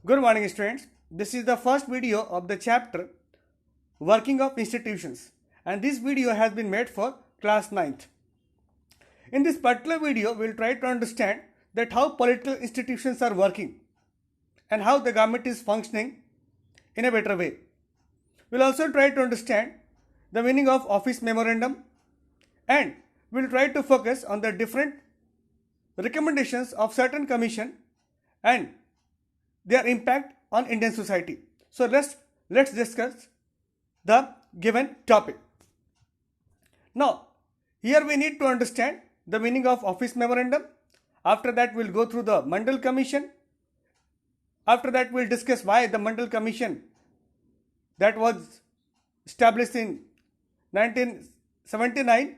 Good morning, students. This is the first video of the chapter Working of Institutions, and this video has been made for class 9th. In this particular video, we will try to understand that how political institutions are working and how the government is functioning in a better way. We will also try to understand the meaning of office memorandum, and we will try to focus on the different recommendations of certain commission and their impact on Indian society. So let's discuss the given topic. Now, here we need to understand the meaning of office memorandum. After that, we'll go through the Mandal Commission. After that, we'll discuss why the Mandal Commission that was established in 1979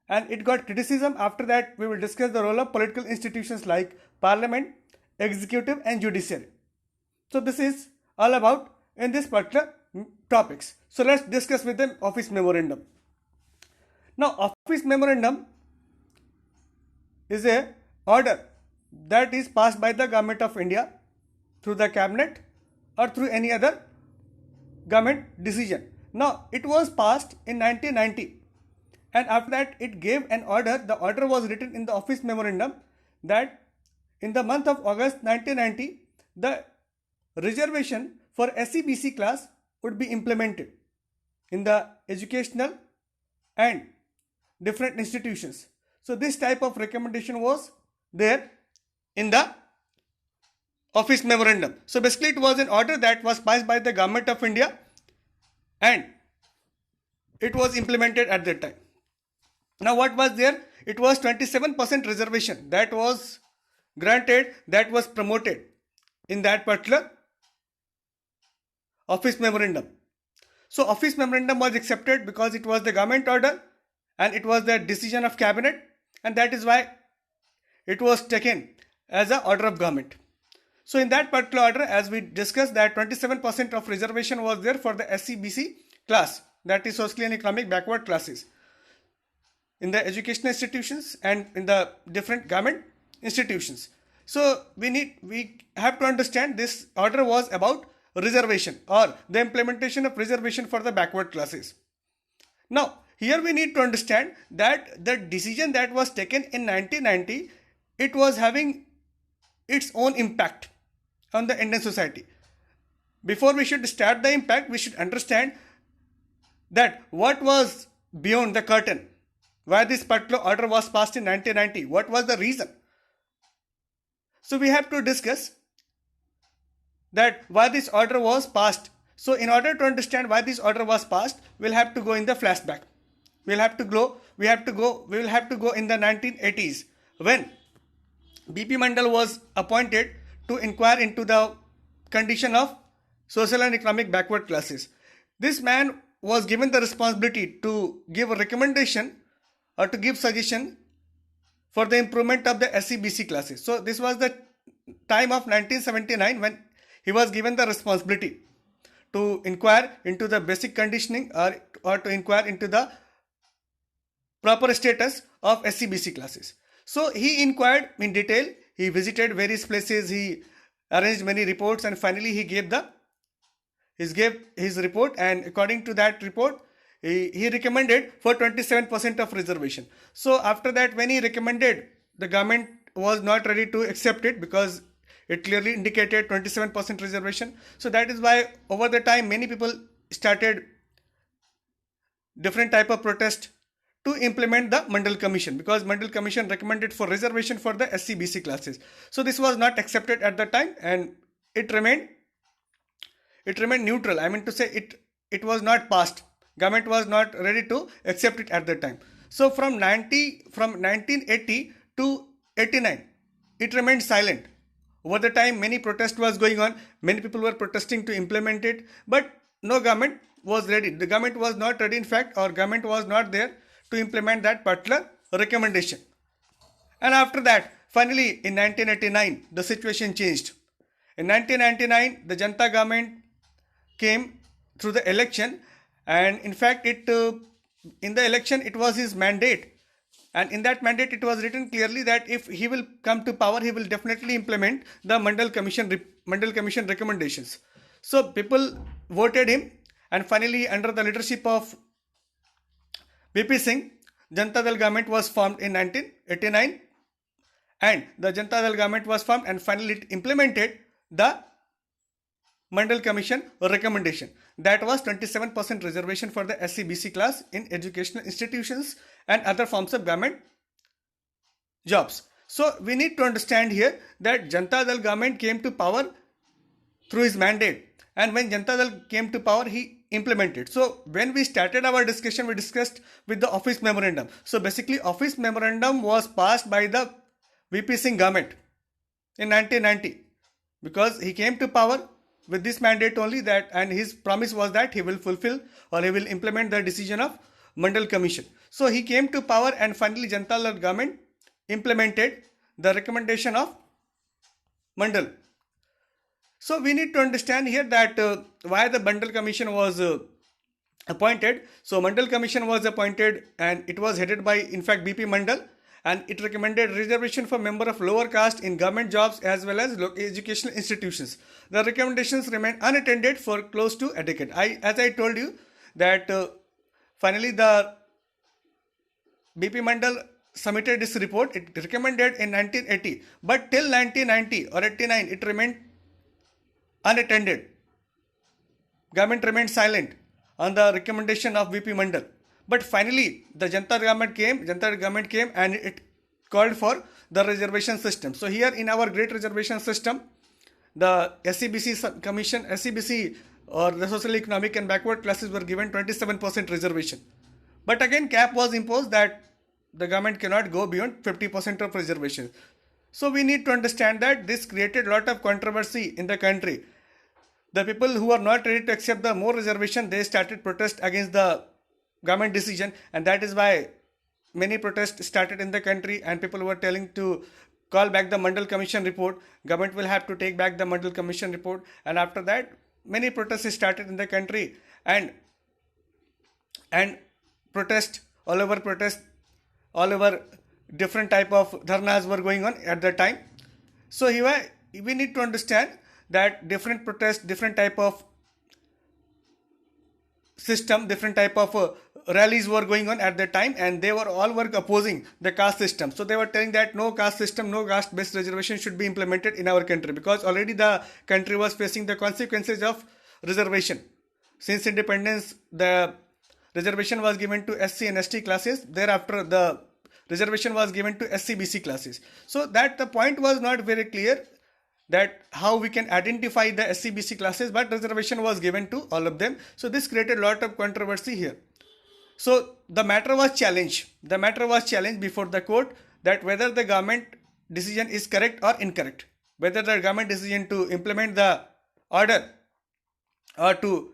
and it got criticism. After that, we will discuss the role of political institutions like parliament, executive and judiciary. So this is all about in this particular topics. So let's discuss with them office memorandum. Now office memorandum is a order that is passed by the government of India through the cabinet or through any other government decision. Now it was passed in 1990 and after that it gave an order. The order was written in the office memorandum that in the month of August 1990, the reservation for SC/BC class would be implemented in the educational and different institutions. So this type of recommendation was there in the office memorandum. So basically it was an order that was passed by the government of India and it was implemented at that time. Now what was there? It was 27% reservation that was granted, that was promoted in that particular office memorandum. So office memorandum was accepted because it was the government order and it was the decision of cabinet, and that is why it was taken as an order of government. So in that particular order, as we discussed, that 27% of reservation was there for the SC/BC class, that is socially and economic backward classes, in the educational institutions and in the different government institutions. So we have to understand this order was about reservation or the implementation of reservation for the backward classes. Now here we need to understand that the decision that was taken in 1990, it was having its own impact on the Indian society. Before we should start the impact, we should understand that what was beyond the curtain, why this particular order was passed in 1990, what was the reason. So we have to discuss that why this order was passed. So in order to understand why this order was passed, we'll have to go in the flashback. We will have to go in the 1980s when BP Mandal was appointed to inquire into the condition of social and economic backward classes. This man was given the responsibility to give a recommendation or to give suggestion for the improvement of the SC/BC classes. So this was the time of 1979 when he was given the responsibility to inquire into the basic conditioning or to inquire into the proper status of SC/BC classes. So he inquired in detail, he visited various places, he arranged many reports, and finally he gave his report, and according to that report, he recommended for 27% of reservation. So after that, when he recommended, the government was not ready to accept it because it clearly indicated 27% reservation. So that is why over the time many people started different type of protest to implement the Mandal Commission, because Mandal Commission recommended for reservation for the SC/BC classes. So this was not accepted at the time and it remained neutral. I mean to say it was not passed. Government was not ready to accept it at that time. So from 1980 to 89, it remained silent. Over the time, many protest was going on. Many people were protesting to implement it, but no government was ready. The government was not ready. In fact, our government was not there to implement that particular recommendation. And after that, finally in 1989, the situation changed. In 1999, the Janata government came through the election, and in fact in the election it was his mandate And in that mandate, it was written clearly that if he will come to power, he will definitely implement the Mandal Commission recommendations. So people voted him, and finally, under the leadership of VP Singh, Janata Dal government was formed in 1989, and the Janata Dal government was formed, and finally it implemented the Mandal Commission recommendation. That was 27% reservation for the SC/BC class in educational institutions and other forms of government jobs. So we need to understand here that Janata Dal government came to power through his mandate, and when Janata Dal came to power, he implemented. So when we started our discussion, we discussed with the office memorandum. So basically, office memorandum was passed by the VP Singh government in 1990, because he came to power with this mandate only, that, and his promise was that he will fulfill or he will implement the decision of Mandal Commission. So he came to power, and finally Janata Dal government implemented the recommendation of Mandal. So we need to understand here that why the Mandal Commission was appointed. So Mandal Commission was appointed, and it was headed by, in fact, BP Mandal, and it recommended reservation for member of lower caste in government jobs as well as educational institutions. The recommendations remained unattended for close to a decade. As I told you that finally the BP Mandal submitted this report. It recommended in 1980, but till 1990 or 89 it remained unattended. Government remained silent on the recommendation of VP Mandal. But finally, the Janata government came and it called for the reservation system. So here in our great reservation system, the SCBC Commission, SCBC or the social economic and backward classes were given 27% reservation. But again, cap was imposed that the government cannot go beyond 50% of reservation. So we need to understand that this created a lot of controversy in the country. The people who are not ready to accept the more reservation, they started protest against the government decision, and that is why many protests started in the country, and people were telling to call back the Mandal Commission report. Government will have to take back the Mandal Commission report, and after that many protests started in the country, and protest all over different type of dharnas were going on at that time. So here we need to understand that different protests, different type of system, different type of rallies were going on at that time, and they were all opposing the caste system. So they were telling that no caste system, no caste based reservation should be implemented in our country, because already the country was facing the consequences of reservation. Since independence, the reservation was given to SC and ST classes. Thereafter, the reservation was given to SC/BC classes. So that the point was not very clear that how we can identify the SC/BC classes, but reservation was given to all of them. So this created a lot of controversy here. So the matter was challenged. The matter was challenged before the court, that whether the government decision is correct or incorrect, whether the government decision to implement the order or to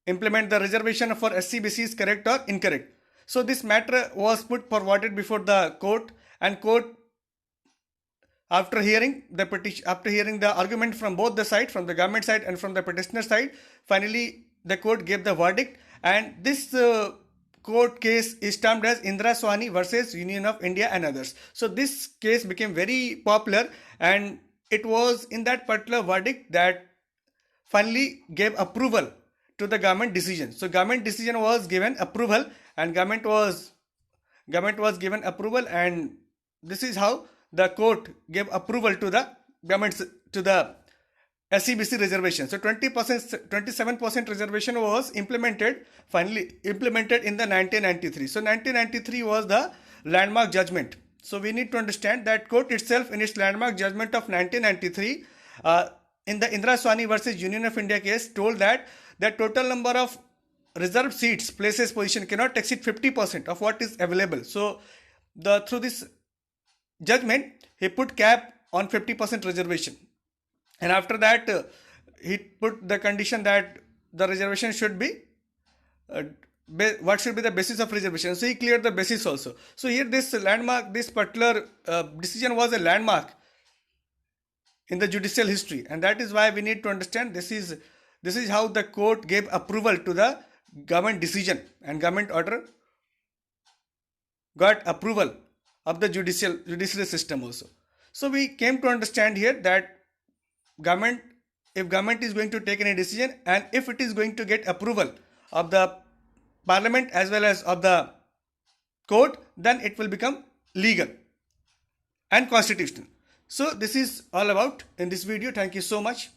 implement the reservation for SC/BC is correct or incorrect. So this matter was forwarded before the court, and court, after hearing the argument from both the sides, from the government side and from the petitioner side, finally the court gave the verdict, and this court case is termed as Indra Swani versus Union of India and others. So this case became very popular, and it was in that particular verdict that finally gave approval to the government decision. So government decision was given approval, and government was given approval, and this is how the court gave approval to the government, to the SC/BC reservation. So 27% reservation was finally implemented in the 1993. So 1993 was the landmark judgment. So we need to understand that court itself, in its landmark judgment of 1993, in the Indra Swani versus Union of India case, told that the total number of reserved seats, places, position cannot exceed 50% of what is available. So through this judgment, he put cap on 50% reservation, and after that he put the condition that the reservation should be what should be the basis of reservation. So he cleared the basis also. So here this particular decision was a landmark in the judicial history, and that is why we need to understand this is how the court gave approval to the government decision and government order got approval of the judiciary system also. So we came to understand here that government, if government is going to take any decision and if it is going to get approval of the parliament as well as of the court, then it will become legal and constitutional. So this is all about in this video. Thank you so much.